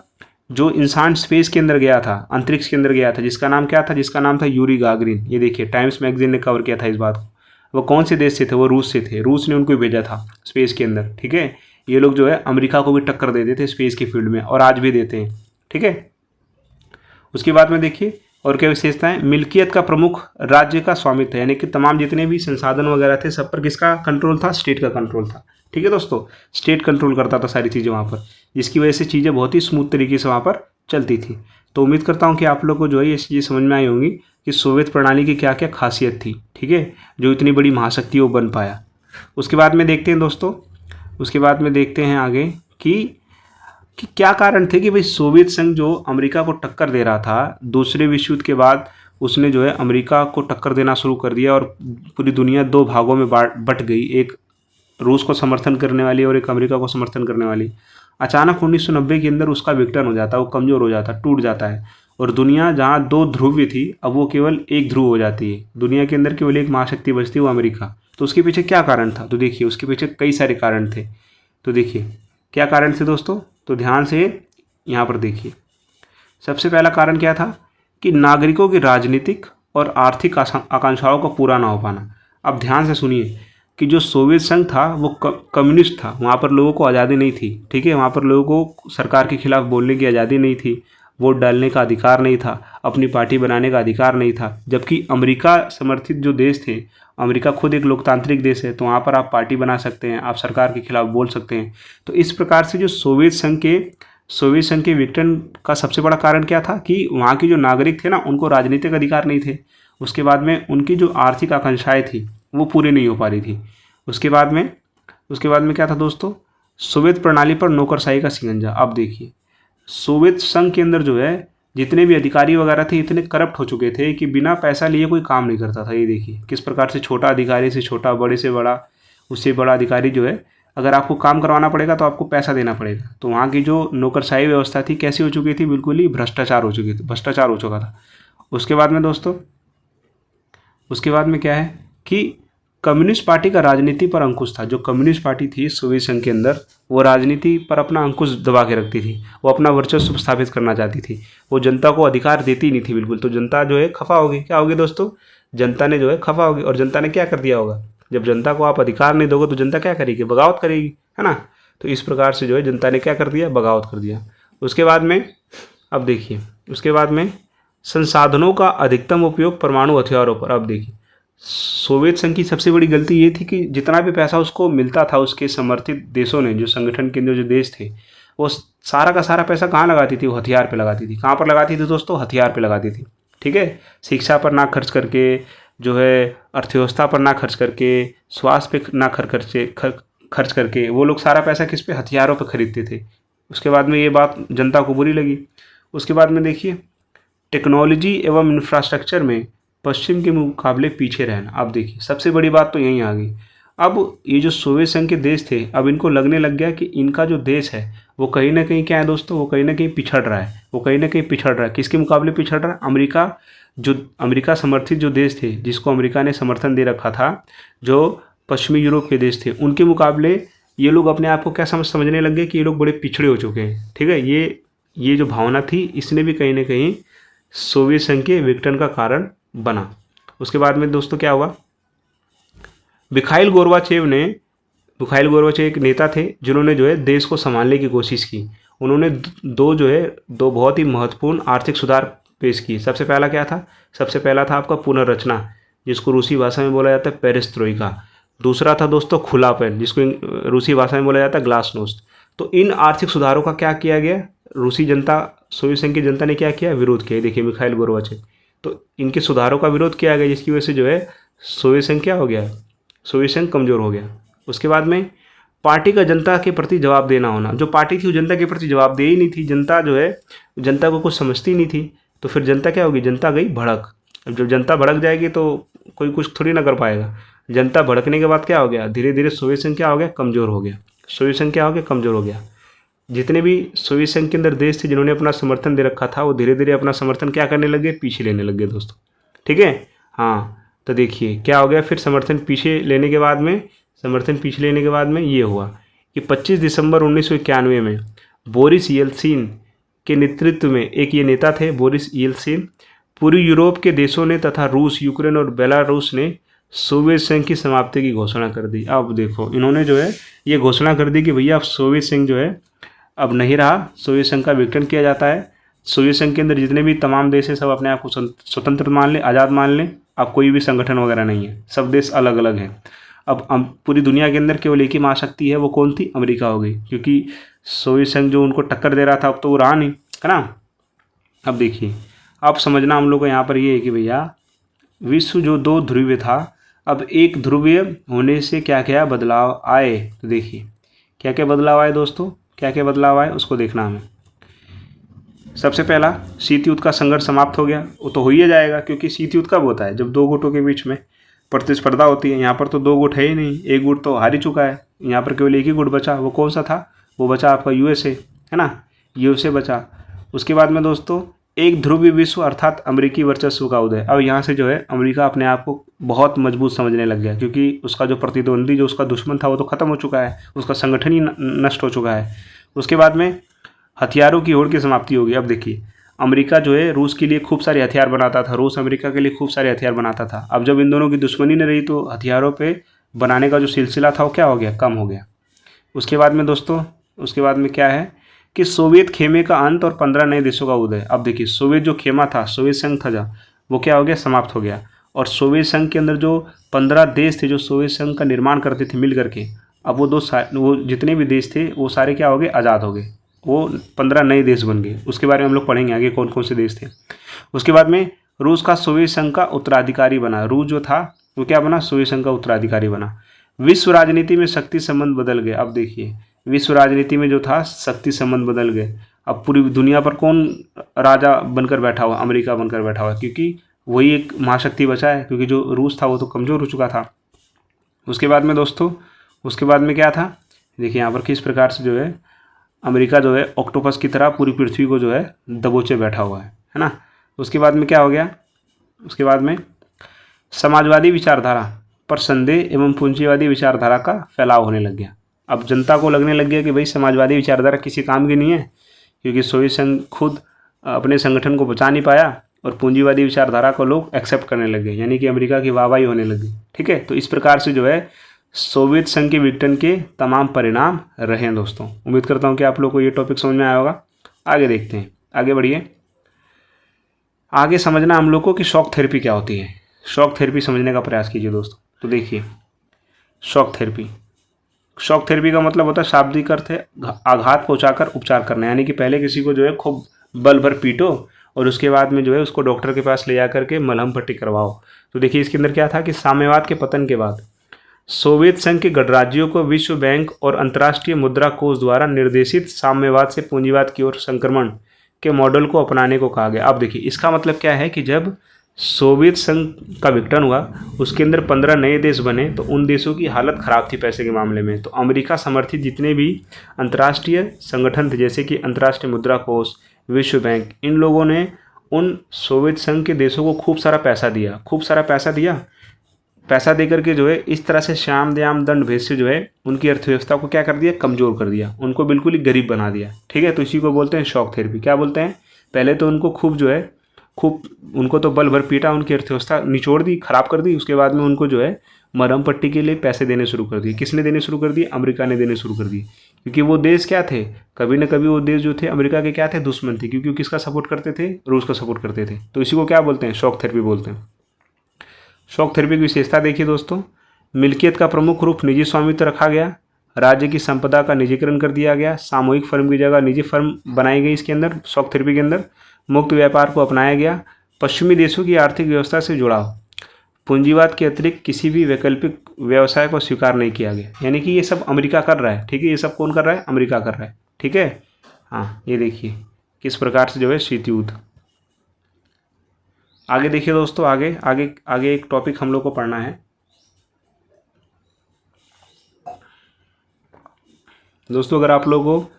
जो इंसान स्पेस के अंदर गया था, अंतरिक्ष के अंदर गया था, जिसका नाम क्या था? जिसका नाम था यूरी गागरिन। ये देखिए टाइम्स मैगजीन ने कवर किया था इस बात को। वो कौन से देश से थे? वो रूस से थे। रूस ने उनको भेजा था स्पेस के अंदर, ठीक है। ये लोग जो है अमेरिका को भी टक्कर देते थे स्पेस के फील्ड में, और आज भी देते हैं, ठीक है। उसके बाद में देखिए और क्या विशेषताएं। मिल्कियत का प्रमुख राज्य का स्वामित्व है, यानी कि तमाम जितने भी संसाधन वगैरह थे सब पर किसका कंट्रोल था? स्टेट का कंट्रोल था, ठीक है दोस्तों। स्टेट कंट्रोल करता था सारी चीज़ें वहाँ पर, जिसकी वजह से चीज़ें बहुत ही स्मूथ तरीके से वहाँ पर चलती थी। तो उम्मीद करता हूँ कि आप लोग को जो है ये चीज़ें समझ में आई होंगी कि सोवियत प्रणाली की क्या क्या खासियत थी, ठीक है, जो इतनी बड़ी महाशक्ति वो बन पाया। उसके बाद में देखते हैं दोस्तों, उसके बाद में देखते हैं आगे कि क्या कारण थे कि भाई सोवियत संघ जो अमेरिका को टक्कर दे रहा था दूसरे विश्व युद्ध के बाद, उसने जो है अमेरिका को टक्कर देना शुरू कर दिया और पूरी दुनिया दो भागों में बट गई, एक रूस को समर्थन करने वाली और एक अमेरिका को समर्थन करने वाली। अचानक 1990 के अंदर उसका विघटन हो जाता है, वो कमज़ोर हो जाता है, टूट जाता है, और दुनिया जहाँ दो ध्रुव थी अब वो केवल एक ध्रुव हो जाती है। दुनिया के अंदर केवल एक महाशक्ति बचती है, वो अमेरिका। तो उसके पीछे क्या कारण था? तो देखिए उसके पीछे कई सारे कारण थे। तो देखिए क्या कारण थे दोस्तों, तो ध्यान से यहाँ पर देखिए। सबसे पहला कारण क्या था कि नागरिकों की राजनीतिक और आर्थिक आकांक्षाओं का पूरा ना हो पाना। अब ध्यान से सुनिए कि जो सोवियत संघ था वो कम्युनिस्ट था, वहाँ पर लोगों को आज़ादी नहीं थी, ठीक है। वहाँ पर लोगों को सरकार के खिलाफ बोलने की आज़ादी नहीं थी, वोट डालने का अधिकार नहीं था, अपनी पार्टी बनाने का अधिकार नहीं था। जबकि अमेरिका समर्थित जो देश थे, अमेरिका खुद एक लोकतांत्रिक देश है, तो वहाँ पर आप पार्टी बना सकते हैं, आप सरकार के खिलाफ बोल सकते हैं। तो इस प्रकार से जो सोवियत संघ के विघटन का सबसे बड़ा कारण क्या था कि वहाँ के जो नागरिक थे ना, उनको राजनीतिक अधिकार नहीं थे। उसके बाद में उनकी जो आर्थिक आकांक्षाएं थी वो पूरी नहीं हो पा रही थी। उसके बाद में क्या था दोस्तों, सोवियत प्रणाली पर नौकरशाही का शिकंजा। अब देखिए सोवियत संघ के अंदर जो है जितने भी अधिकारी वगैरह थे इतने करप्ट हो चुके थे कि बिना पैसा लिए कोई काम नहीं करता था। ये देखिए किस प्रकार से छोटा अधिकारी से छोटा, बड़े से बड़ा, उससे बड़ा अधिकारी जो है, अगर आपको काम करवाना पड़ेगा तो आपको पैसा देना पड़ेगा। तो वहाँ की जो नौकरशाही व्यवस्था थी कैसी हो चुकी थी? बिल्कुल ही भ्रष्टाचार हो चुका था। उसके बाद में दोस्तों, उसके बाद में क्या है कि कम्युनिस्ट पार्टी का राजनीति पर अंकुश था। जो कम्युनिस्ट पार्टी थी सोवियत संघ के अंदर, वो राजनीति पर अपना अंकुश दबा के रखती थी, वो अपना वर्चस्व स्थापित करना चाहती थी, वो जनता को अधिकार देती नहीं थी बिल्कुल। तो जनता जो है खफा होगी। क्या होगी दोस्तों? जनता ने जो है खफा होगी। और जनता ने क्या कर दिया होगा? जब जनता को आप अधिकार नहीं दोगे तो जनता क्या करेगी? बगावत करेगी, है ना। तो इस प्रकार से जो है जनता ने क्या कर दिया? बगावत कर दिया। उसके बाद में अब देखिए, उसके बाद में संसाधनों का अधिकतम उपयोग परमाणु हथियारों पर। अब देखिए सोवियत संघ की सबसे बड़ी गलती ये थी कि जितना भी पैसा उसको मिलता था उसके समर्थित देशों ने, जो संगठन के अंदर जो देश थे, वो सारा का सारा पैसा कहाँ लगाती थी? वो हथियार पे लगाती थी। कहाँ पर लगाती थी दोस्तों? हथियार पे लगाती थी, ठीक है। शिक्षा पर ना खर्च करके, जो है अर्थव्यवस्था पर ना खर्च करके, स्वास्थ्य पे ना खर्च करके, वो लोग सारा पैसा किस पे? हथियारों पर खरीदते थे। उसके बाद में ये बात जनता को बुरी लगी। उसके बाद में देखिए टेक्नोलॉजी एवं इंफ्रास्ट्रक्चर में पश्चिम के मुकाबले पीछे रहना। अब देखिए सबसे बड़ी बात तो यहीं आ गई। अब ये जो सोवियत संघ के देश थे, अब इनको लगने लग गया कि इनका जो देश है वो कहीं ना कहीं क्या है दोस्तों? वो कहीं ना कहीं पिछड़ रहा है। वो कहीं ना कहीं पिछड़ रहा है। किसके मुकाबले पिछड़ रहा है? अमेरिका समर्थित जो देश थे, जिसको अमेरिका ने समर्थन दे रखा था, जो पश्चिमी यूरोप के देश थे, उनके मुकाबले ये लोग अपने आप को क्या समझने लग गए कि ये लोग बड़े पिछड़े हो चुके हैं, ठीक है। ये जो भावना थी, इसने भी कहीं ना कहीं सोवियत संघ के विघटन का कारण बना। उसके बाद में दोस्तों क्या हुआ? मिखाइल गोर्बाचेव एक नेता थे जिन्होंने जो है देश को संभालने की कोशिश की। उन्होंने दो बहुत ही महत्वपूर्ण आर्थिक सुधार पेश किए। सबसे पहला क्या था? सबसे पहला था आपका पुनर्रचना, जिसको रूसी भाषा में बोला जाता है पेरेस्ट्रोइका। दूसरा था दोस्तों खुलापन, जिसको रूसी भाषा में बोला जाता है ग्लासनोस्ट। तो इन आर्थिक सुधारों का क्या किया गया? सोवियत संघ की जनता ने क्या किया? विरोध किया। देखिए मिखाइल गोर्बाचेव, तो इनके सुधारों का विरोध किया गया, जिसकी वजह से जो है सोवियत संघ क्या हो गया? सोवियत संघ कमज़ोर हो गया। उसके बाद में पार्टी का जनता के प्रति जवाब देना होना। जो पार्टी थी वो जनता के प्रति जवाब दे ही नहीं थी। जनता को कुछ समझती नहीं थी। तो फिर जनता क्या होगी? जनता गई भड़क। अब जब जनता भड़क जाएगी तो कोई कुछ थोड़ी ना कर पाएगा। जनता भड़कने के बाद क्या हो गया? धीरे धीरे सोवियत संघ क्या हो गया? कमज़ोर हो गया। सोवियत संघ क्या हो गया? कमज़ोर हो गया। जितने भी सोवियत संघ के अंदर देश थे जिन्होंने अपना समर्थन दे रखा था, वो धीरे धीरे अपना समर्थन क्या करने लगे? पीछे लेने लगे दोस्तों, ठीक है। हाँ, तो देखिए क्या हो गया फिर? समर्थन पीछे लेने के बाद में ये हुआ कि 25 दिसंबर 1991 में बोरिस येल्सिन के नेतृत्व में एक ये नेता थे बोरिस येल्सिन, पूरी यूरोप के देशों ने तथा रूस, यूक्रेन और बेलारूस ने सोवियत संघ की समाप्ति की घोषणा कर दी। अब देखो इन्होंने जो है ये घोषणा कर दी कि भैया अब सोवियत संघ जो है अब नहीं रहा, सोवियत संघ का विघटन किया जाता है। सोवियत संघ के अंदर जितने भी तमाम देश हैं सब अपने आप को स्वतंत्र मान लें, आज़ाद मान लें। अब कोई भी संगठन वगैरह नहीं है, सब देश अलग अलग हैं। अब पूरी दुनिया के अंदर केवल एक ही महाशक्ति है, वो कौन थी? अमेरिका हो गई, क्योंकि सोवियत संघ जो उनको टक्कर दे रहा था अब तो वो रहा नहीं, है ना। अब देखिए, अब समझना हम लोग को यहाँ पर ये है कि भैया विश्व जो 2 ध्रुवीय था, अब एक ध्रुवीय होने से क्या क्या बदलाव आए। तो देखिए क्या क्या बदलाव आए दोस्तों, क्या क्या बदलाव आए उसको देखना हमें। सबसे पहला, शीत युद्ध का संघर्ष समाप्त हो गया। वो तो हो ही जाएगा, क्योंकि शीत युद्ध कब होता है? जब 2 गुटों के बीच में प्रतिस्पर्धा होती है। यहाँ पर तो 2 गुट है ही नहीं, एक गुट तो हार ही चुका है। यहाँ पर केवल एक ही गुट बचा, वो कौन सा था? वो बचा आपका यूएसए, है ना, यूएसए बचा। उसके बाद में दोस्तों एक ध्रुवीय विश्व अर्थात अमेरिकी वर्चस्व का उदय। अब यहाँ से जो है अमेरिका अपने आप को बहुत मजबूत समझने लग गया, क्योंकि उसका जो प्रतिद्वंदी, जो उसका दुश्मन था, वो तो खत्म हो चुका है, उसका संगठन ही नष्ट हो चुका है। उसके बाद में हथियारों की होड़ की समाप्ति होगी। अब देखिए अमेरिका जो है रूस के लिए खूब सारे हथियार बनाता था, रूस अमेरिका के लिए खूब सारे हथियार बनाता था। अब जब इन दोनों की दुश्मनी नहीं रही तो हथियारों पे बनाने का जो सिलसिला था वो क्या हो गया? कम हो गया। उसके बाद में दोस्तों, उसके बाद में क्या है कि सोवियत खेमे का अंत और 15 नए देशों का उदय। अब देखिए सोवियत जो खेमा था, सोवियत संघ था जहाँ, वो क्या हो गया? समाप्त हो गया। और सोवियत संघ के अंदर जो 15 देश थे जो सोवियत संघ का निर्माण करते थे मिल करके, अब वो जितने भी देश थे वो सारे क्या हो गए? आज़ाद हो गए। वो 15 नए देश बन गए। उसके बारे में हम लोग पढ़ेंगे आगे कौन कौन से देश थे। उसके बाद में रूस का सोवियत संघ का उत्तराधिकारी बना। रूस जो था वो क्या बना? सोवियत संघ का उत्तराधिकारी बना। विश्व राजनीति में शक्ति संबंध बदल गए। अब देखिए विश्व राजनीति में जो था शक्ति संबंध बदल गए। अब पूरी दुनिया पर कौन राजा बनकर बैठा हुआ? अमेरिका बनकर बैठा हुआ, क्योंकि वही एक महाशक्ति बचा है, क्योंकि जो रूस था वो तो कमज़ोर हो चुका था। उसके बाद में दोस्तों, उसके बाद में क्या था? देखिए यहाँ पर किस प्रकार से जो है अमेरिका जो है ऑक्टोपस की तरह पूरी पृथ्वी को जो है दबोचे बैठा हुआ है ना। उसके बाद में क्या हो गया? उसके बाद में समाजवादी विचारधारा पर संदेह एवं पूंजीवादी विचारधारा का फैलाव होने लग गया। अब जनता को लगने लग गया कि भाई समाजवादी विचारधारा किसी काम की नहीं है, क्योंकि सोवियत संघ खुद अपने संगठन को बचा नहीं पाया और पूंजीवादी विचारधारा को लोग एक्सेप्ट करने लग गए, यानी कि अमेरिका की वाहवाही होने लगी। ठीक है, तो इस प्रकार से जो है सोवियत संघ के विघटन के तमाम परिणाम रहे हैं दोस्तों। उम्मीद करता हूँ कि आप लोग को ये टॉपिक समझ में आया होगा। आगे देखते हैं, आगे बढ़िए। आगे समझना हम लोग को कि शॉक थेरेपी क्या होती है। शॉक थेरेपी समझने का प्रयास कीजिए दोस्तों। तो देखिए शॉक थेरेपी, शॉक थेरेपी का मतलब होता है शाब्दिक अर्थ है आघात पहुंचाकर उपचार करना, यानी कि पहले किसी को जो है खूब बल भर पीटो और उसके बाद में जो है उसको डॉक्टर के पास ले जा करके मलहम पट्टी करवाओ। तो देखिए इसके अंदर क्या था कि साम्यवाद के पतन के बाद सोवियत संघ के गणराज्यों को विश्व बैंक और अंतर्राष्ट्रीय मुद्रा कोष द्वारा निर्देशित साम्यवाद से पूंजीवाद की ओर संक्रमण के मॉडल को अपनाने को कहा गया। अब देखिए इसका मतलब क्या है कि जब सोवियत संघ का विघटन हुआ उसके अंदर 15 नए देश बने तो उन देशों की हालत ख़राब थी पैसे के मामले में। तो अमेरिका समर्थित जितने भी अंतर्राष्ट्रीय संगठन थे जैसे कि अंतर्राष्ट्रीय मुद्रा कोष, विश्व बैंक, इन लोगों ने उन सोवियत संघ के देशों को खूब सारा पैसा दिया, खूब सारा पैसा दिया। पैसा देकर के जो है इस तरह से श्याम दयाम दंड भेद से जो है उनकी अर्थव्यवस्था को क्या कर दिया? कमज़ोर कर दिया, उनको बिल्कुल ही गरीब बना दिया। ठीक है, तो इसी को बोलते हैं शॉक थेरेपी। क्या बोलते हैं? पहले तो उनको खूब जो है उनको तो बल भर पीटा, उनकी अर्थव्यवस्था निचोड़ दी, खराब कर दी। उसके बाद में उनको जो है मरहम पट्टी के लिए पैसे देने शुरू कर दिए। किसने देने शुरू कर दिए? अमेरिका ने देने शुरू कर दिए, क्योंकि वो देश क्या थे? कभी न कभी वो देश जो थे अमेरिका के क्या थे? दुश्मन थे, क्योंकि किसका सपोर्ट करते थे? रूस का सपोर्ट करते थे। तो इसी को क्या बोलते हैं? शॉक थेरेपी बोलते हैं। शॉक थेरेपी की विशेषता देखिए दोस्तों, मिल्कियत का प्रमुख रूप निजी स्वामित्व रखा गया, राज्य की संपदा का निजीकरण कर दिया गया, सामूहिक फर्म की जगह निजी फर्म बनाई गई इसके अंदर, शॉक थेरेपी के अंदर मुक्त व्यापार को अपनाया गया, पश्चिमी देशों की आर्थिक व्यवस्था से जुड़ाव, पूंजीवाद के अतिरिक्त किसी भी वैकल्पिक व्यवसाय को स्वीकार नहीं किया गया। यानी कि ये सब अमेरिका कर रहा है। ठीक है, ये सब कौन कर रहा है? अमेरिका कर रहा है। ठीक है, हाँ ये देखिए किस प्रकार से जो है शीत युद्ध। आगे देखिए दोस्तों, आगे आगे आगे एक टॉपिक हम लोग को पढ़ना है दोस्तों। अगर आप लोगों को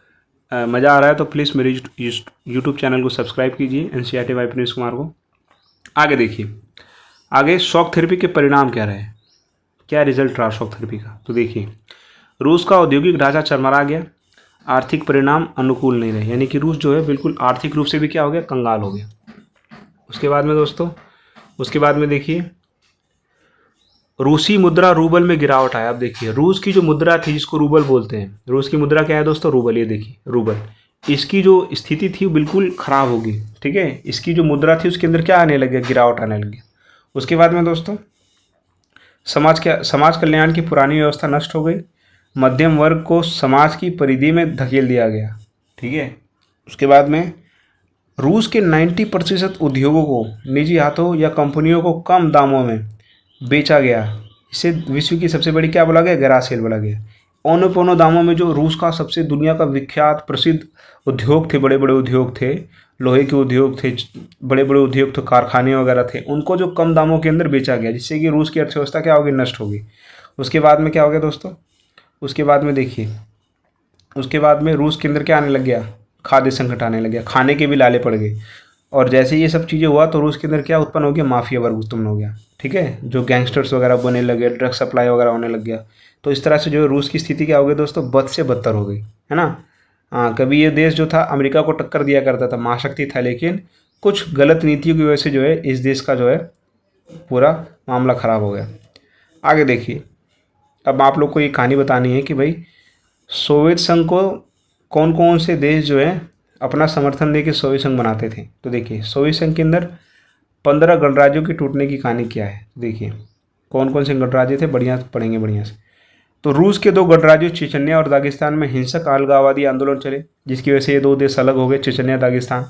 मज़ा आ रहा है तो प्लीज़ मेरे यूट्यूब चैनल को सब्सक्राइब कीजिए, NCERT बाय प्रिंस कुमार को। आगे देखिए, आगे शॉक थेरेपी के परिणाम क्या रहे, क्या रिजल्ट रहा शॉक थेरेपी का। तो देखिए रूस का औद्योगिक ढांचा चरमरा गया, आर्थिक परिणाम अनुकूल नहीं रहे, यानी कि रूस जो है बिल्कुल आर्थिक रूप से भी क्या हो गया? कंगाल हो गया। उसके बाद में दोस्तों, उसके बाद में देखिए रूसी मुद्रा रूबल में गिरावट आया। अब देखिए रूस की जो मुद्रा थी जिसको रूबल बोलते हैं, रूस की मुद्रा क्या है दोस्तों, रूबल। ये देखिए रूबल, इसकी जो स्थिति थी बिल्कुल ख़राब होगी। ठीक है, इसकी जो मुद्रा थी उसके अंदर क्या आने लगे, गिरावट आने लगी। उसके बाद में दोस्तों समाज कल्याण की पुरानी व्यवस्था नष्ट हो गई। मध्यम वर्ग को समाज की परिधि में धकेल दिया गया। ठीक है, उसके बाद में रूस के 90% उद्योगों को निजी हाथों या कंपनियों को कम दामों में बेचा गया। इसे विश्व की सबसे बड़ी क्या बोला गया, ग्रासेल बोला गया। औने पौने दामों में जो रूस का सबसे दुनिया का विख्यात प्रसिद्ध उद्योग थे, बड़े बड़े उद्योग थे, लोहे के उद्योग थे, बड़े बड़े उद्योग थे, कारखाने वगैरह थे, उनको जो कम दामों के अंदर बेचा गया, जिससे कि रूस की अर्थव्यवस्था क्या होगी, नष्ट होगी। उसके बाद में क्या हो गया दोस्तों, उसके बाद में देखिए, उसके बाद में रूस के अंदर क्या आने लग गया, खाद्य संकट आने लग गया, खाने के भी लाले पड़ गए। और जैसे ये सब चीज़ें हुआ तो रूस के अंदर क्या उत्पन्न हो गया, माफिया वर्ग उत्पन्न हो गया। ठीक है, जो गैंगस्टर्स वगैरह बनने लगे, ड्रग सप्लाई वगैरह होने लग गया। तो इस तरह से जो है रूस की स्थिति क्या हो गई दोस्तों, बद से बदतर हो गई, है ना। हाँ, कभी ये देश जो था अमेरिका को टक्कर दिया करता था, महाशक्ति था, लेकिन कुछ गलत नीतियों की वजह से जो है इस देश का जो है पूरा मामला ख़राब हो गया। आगे देखिए, अब आप लोग को ये कहानी बतानी है कि भाई सोवियत संघ को कौन कौन से देश जो है अपना समर्थन दे के सोवियत संघ बनाते थे। तो देखिए सोवियत संघ के अंदर 15 गणराज्यों के टूटने की कहानी क्या है। देखिए कौन कौन से गणराज्य थे, बढ़िया पढ़ेंगे बढ़िया से। तो रूस के 2 गणराज्यों चेचन्या और दागिस्तान में हिंसक अलगाववादी आंदोलन चले, जिसकी वजह से ये 2 देश अलग हो गए, चेचन्या दागिस्तान।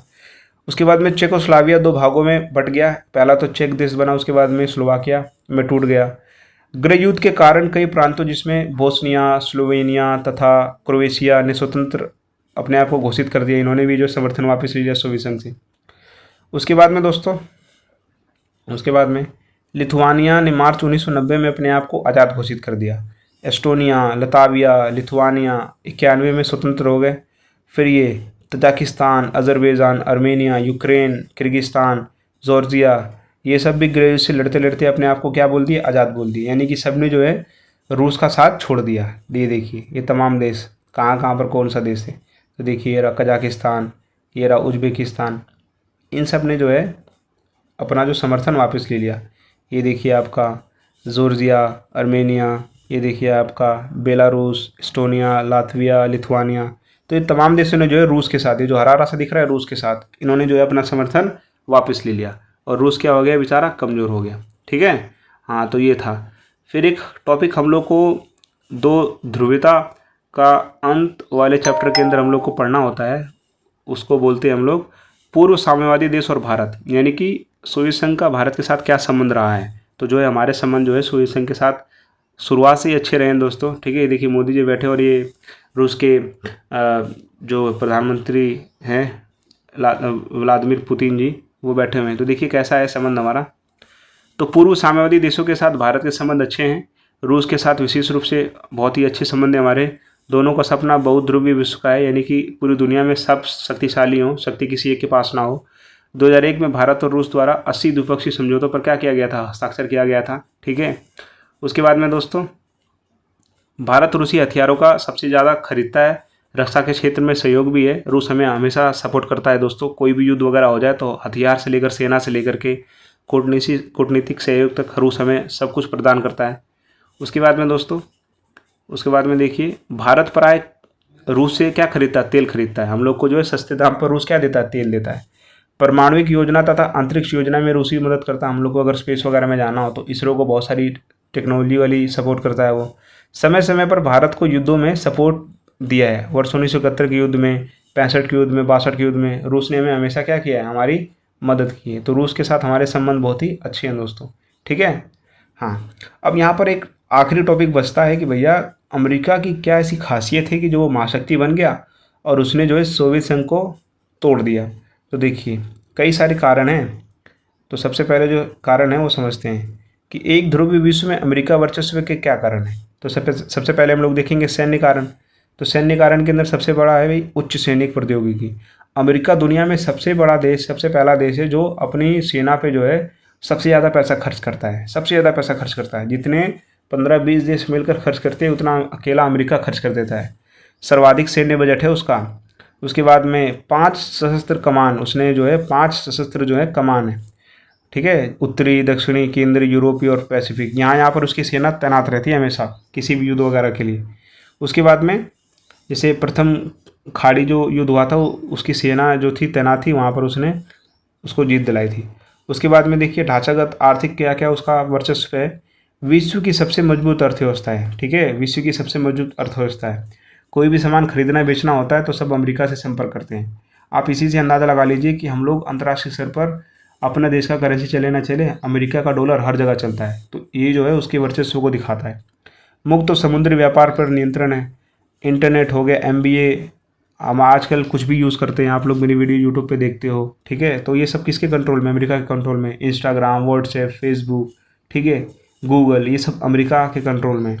उसके बाद में चेकोस्लोवाकिया 2 भागों में बट गया। पहला तो चेक देश बना, उसके बाद में स्लोवाकिया में टूट गया। गृह युद्ध के कारण कई प्रांतों जिसमें बोस्निया, स्लोवेनिया तथा क्रोएशिया ने स्वतंत्र अपने आप को घोषित कर दिया। इन्होंने भी जो समर्थन वापस ले लिया सोवियत संघ से। उसके बाद में दोस्तों, उसके बाद में लिथुआनिया ने मार्च 1990 में अपने आप को आज़ाद घोषित कर दिया। एस्टोनिया, लताविया, लिथुआनिया 91 में स्वतंत्र हो गए। फिर ये Tajikistan, Azerbaijan, Armenia, Ukraine, Kyrgyzstan, Georgia, ये सब भी गृह युद्ध से लड़ते लड़ते अपने आप को क्या बोल दिए, आज़ाद बोल दिए। यानी कि सब ने जो है रूस का साथ छोड़ दिया। ये देखिए ये तमाम देश कहाँ कहाँ पर कौन सा देश है। तो देखिए ये रहा कजाकिस्तान, ये रहा उज्बेकिस्तान, इन सब ने जो है अपना जो समर्थन वापस ले लिया। ये देखिए आपका जॉर्जिया, आर्मेनिया, ये देखिए आपका बेलारूस, एस्टोनिया, लातविया, लिथुआनिया। तो ये तमाम देशों ने जो है रूस के साथ, ये जो हरा हरा सा दिख रहा है रूस के साथ, इन्होंने जो है अपना समर्थन वापस ले लिया और रूस क्या हो गया, बेचारा कमज़ोर हो गया। ठीक है, हाँ तो ये था। फिर एक टॉपिक हम लोग को 2 ध्रुवीयता का अंत वाले चैप्टर के अंदर हम लोग को पढ़ना होता है, उसको बोलते हैं हम लोग पूर्व साम्यवादी देश और भारत। यानी कि सोवियत संघ का भारत के साथ क्या संबंध रहा है। तो जो है हमारे संबंध जो है सोवियत संघ के साथ शुरुआत से ही अच्छे रहे हैं दोस्तों। ठीक है, ये देखिए मोदी जी बैठे और ये रूस के जो प्रधानमंत्री हैं व्लादिमीर पुतिन जी, वो बैठे हुए हैं। तो देखिए कैसा है संबंध हमारा। तो पूर्व साम्यवादी देशों के साथ भारत के संबंध अच्छे हैं। रूस के साथ विशेष रूप से बहुत ही अच्छे संबंध हैं हमारे। दोनों का सपना बहुध्रुवीय विश्व का है, यानी कि पूरी दुनिया में सब शक्तिशाली हों, शक्ति किसी एक के पास ना हो। 2001 में भारत और रूस द्वारा 80 द्विपक्षीय समझौतों पर क्या किया गया था, हस्ताक्षर किया गया था। ठीक है, उसके बाद में दोस्तों भारत रूसी हथियारों का सबसे ज़्यादा खरीदता है, रक्षा के क्षेत्र में सहयोग भी है। रूस हमें हमेशा सपोर्ट करता है दोस्तों, कोई भी युद्ध वगैरह हो जाए तो हथियार से लेकर सेना से लेकर के कूटनीतिक सहयोग तक रूस हमें सब कुछ प्रदान करता है। उसके बाद में दोस्तों, उसके बाद में देखिए भारत प्राय रूस से क्या खरीदता है, तेल खरीदता है। हम लोग को जो है सस्ते दाम पर रूस क्या देता है, तेल देता है। परमाणुविक योजना तथा अंतरिक्ष योजना में रूसी मदद करता है। हम लोग को अगर स्पेस वगैरह में जाना हो तो इसरो को बहुत सारी टेक्नोलॉजी वाली सपोर्ट करता है वो। समय समय पर भारत को युद्धों में सपोर्ट दिया है। वर्ष 1971 के युद्ध में, 65 के युद्ध में, 62 के युद्ध में रूस ने हमें हमेशा क्या किया है, हमारी मदद की है। तो रूस के साथ हमारे संबंध बहुत ही अच्छे हैं दोस्तों। ठीक है, हाँ अब यहाँ पर एक आखिरी टॉपिक बचता है कि भैया अमेरिका की क्या ऐसी खासियत है कि जो वो महाशक्ति बन गया और उसने जो है सोवियत संघ को तोड़ दिया। तो देखिए कई सारे कारण हैं। तो सबसे पहले जो कारण है वो समझते हैं कि एक ध्रुवीय विश्व में अमेरिका वर्चस्व के क्या कारण है। तो सबसे पहले हम लोग देखेंगे सैन्य कारण। तो सैन्य कारण के अंदर सबसे बड़ा है भाई उच्च सैनिक प्रौद्योगिकी। अमेरिका दुनिया में सबसे बड़ा देश, सबसे पहला देश है जो अपनी सेना पे जो है सबसे ज़्यादा पैसा खर्च करता है, सबसे ज़्यादा पैसा खर्च करता है। जितने 15-20 देश मिलकर खर्च करते हैं उतना अकेला अमेरिका खर्च कर देता है। सर्वाधिक सैन्य बजट है उसका। उसके बाद में 5 सशस्त्र कमान, उसने जो है 5 सशस्त्र जो है कमान है। ठीक है, उत्तरी, दक्षिणी, केंद्रीय, यूरोपीय और पैसिफिक, यहाँ पर उसकी सेना तैनात रहती है हमेशा किसी भी युद्ध वगैरह के लिए। उसके बाद में जैसे प्रथम खाड़ी जो युद्ध हुआ था उसकी सेना जो थी तैनात थी वहाँ पर उसने उसको जीत दिलाई थी। उसके बाद में देखिए ढांचागत आर्थिक क्या क्या उसका वर्चस्व है। विश्व की सबसे मजबूत अर्थव्यवस्था है, ठीक है, विश्व की सबसे मजबूत अर्थव्यवस्था है। कोई भी सामान खरीदना बेचना होता है तो सब अमेरिका से संपर्क करते हैं। आप इसी से अंदाज़ा लगा लीजिए कि हम लोग अंतर्राष्ट्रीय स्तर पर अपना देश का करेंसी चले ना चले, अमेरिका का डॉलर हर जगह चलता है, तो ये जो है उसके वर्चस्व को दिखाता है। मुक्त समुद्री व्यापार पर नियंत्रण है। इंटरनेट हो गया, MBA, हम आजकल कुछ भी यूज़ करते हैं, आप लोग मेरी वीडियो यूट्यूब पे देखते हो, ठीक है, तो ये सब किसके कंट्रोल में? अमेरिका के कंट्रोल में। इंस्टाग्राम, व्हाट्सएप, फेसबुक, ठीक है, गूगल, ये सब अमेरिका के कंट्रोल में।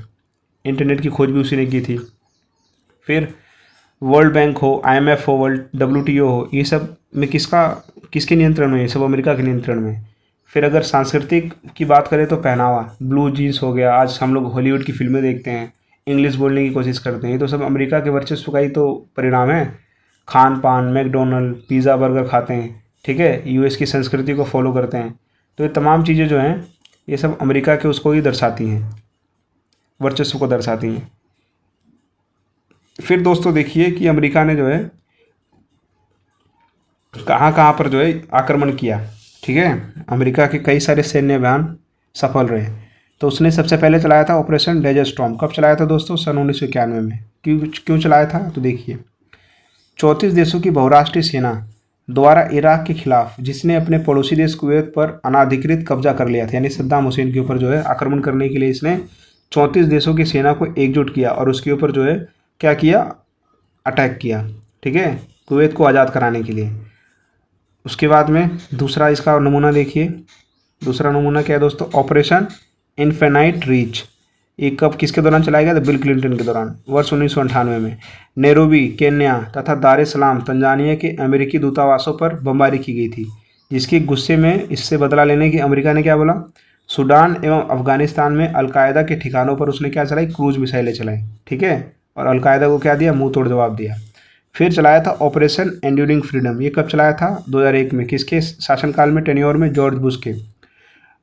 इंटरनेट की खोज भी उसी ने की थी। फिर वर्ल्ड बैंक हो, IMF हो, WTO हो, ये सब में किसके नियंत्रण में? ये सब अमेरिका के नियंत्रण में। फिर अगर सांस्कृतिक की बात करें तो पहनावा, ब्लू जीन्स हो गया, आज हम लोग हॉलीवुड की फिल्में देखते हैं, इंग्लिश बोलने की कोशिश करते हैं, ये तो सब अमेरिका के वर्चस्व का ही तो परिणाम है। खान पान, मैकडोनल्ड, पिज़्ज़ा, बर्गर खाते हैं, ठीक है, US की संस्कृति को फॉलो करते हैं, तो ये तमाम चीज़ें जो हैं ये सब अमेरिका के उसको ही दर्शाती हैं, वर्चस्व को दर्शाती हैं। फिर दोस्तों देखिए कि अमेरिका ने जो है कहाँ कहाँ पर जो है आक्रमण किया, ठीक है, अमेरिका के कई सारे सैन्य अभियान सफल रहे। तो उसने सबसे पहले चलाया था ऑपरेशन डेजर्ट स्टॉर्म। कब चलाया था दोस्तों? सन 1991 में। क्यों चलाया था? तो देखिए 34 देशों की बहुराष्ट्रीय सेना द्वारा इराक के खिलाफ, जिसने अपने पड़ोसी देश कुवैत पर अनाधिकृत कब्जा कर लिया था, यानी सद्दाम हुसैन के ऊपर जो है आक्रमण करने के लिए इसने 34 देशों की सेना को एकजुट किया और उसके ऊपर जो है क्या किया? अटैक किया, ठीक है, कुवैत को आज़ाद कराने के लिए। उसके बाद में दूसरा इसका नमूना देखिए। दूसरा नमूना क्या है दोस्तों? Operation infinite reach. ये कब किसके दौरान चलाया गया था? बिल क्लिंटन के दौरान, वर्ष 1998 में। नैरोबी, केन्या तथा दार एस सलाम, तंजानिया के अमेरिकी दूतावासों पर बमबारी की गई थी, जिसके गुस्से में इससे बदला लेने की अमेरिका ने क्या बोला? सूडान एवं अफगानिस्तान में अलकायदा के ठिकानों पर उसने क्या चलाई? क्रूज मिसाइलें चलाई, ठीक है, और अलकायदा को क्या दिया? मुंह तोड़ जवाब दिया। फिर चलाया था ऑपरेशन एंड्यूरिंग फ्रीडम। ये कब चलाया था? 2001 में। किसके शासनकाल में? टेन्योर में, जॉर्ज बुश के।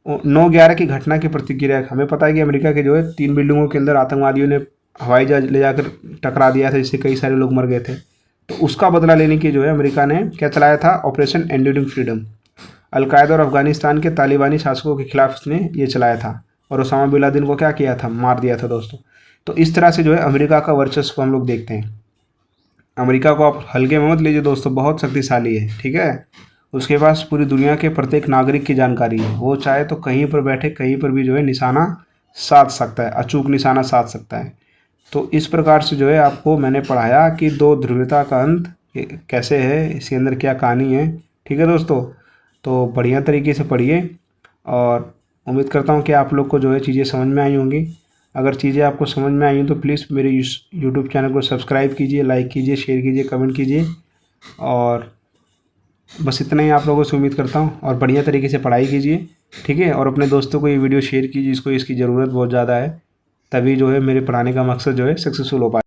9/11 की घटना की प्रतिक्रिया, हमें पता है कि अमेरिका के जो है 3 बिल्डिंगों के अंदर आतंकवादियों ने हवाई जहाज ले जाकर टकरा दिया था, जिससे कई सारे लोग मर गए थे। तो उसका बदला लेने की जो है अमेरिका ने क्या चलाया था? Operation enduring freedom. अलकायदा और अफगानिस्तान के तालिबानी शासकों के खिलाफ इसने ये चलाया था और ओसामा बिन लादेन को क्या किया था? मार दिया था दोस्तों। तो इस तरह से जो है अमेरिका का वर्चस्व हम लोग देखते हैं। अमेरिका को आप हल्के में मत लीजिए दोस्तों, बहुत शक्तिशाली है, ठीक है, उसके पास पूरी दुनिया के प्रत्येक नागरिक की जानकारी है। वो चाहे तो कहीं पर बैठे कहीं पर भी जो है निशाना साध सकता है, अचूक निशाना साध सकता है। तो इस प्रकार से जो है आपको मैंने पढ़ाया कि दो ध्रुवीयता का अंत कैसे है, इसके अंदर क्या कहानी है, ठीक है दोस्तों। तो बढ़िया तरीके से पढ़िए और उम्मीद करता हूँ कि आप लोग को जो है चीज़ें समझ में आई होंगी। अगर चीज़ें आपको समझ में आई हो तो प्लीज़ मेरे यूट्यूब चैनल को सब्सक्राइब कीजिए, लाइक कीजिए, शेयर कीजिए, कमेंट कीजिए, और बस इतना ही आप लोगों से उम्मीद करता हूँ। और बढ़िया तरीके से पढ़ाई कीजिए, ठीक है, और अपने दोस्तों को ये वीडियो शेयर कीजिए जिसको इसकी ज़रूरत बहुत ज़्यादा है, तभी जो है मेरे पढ़ाने का मकसद जो है सक्सेसफुल हो पाए।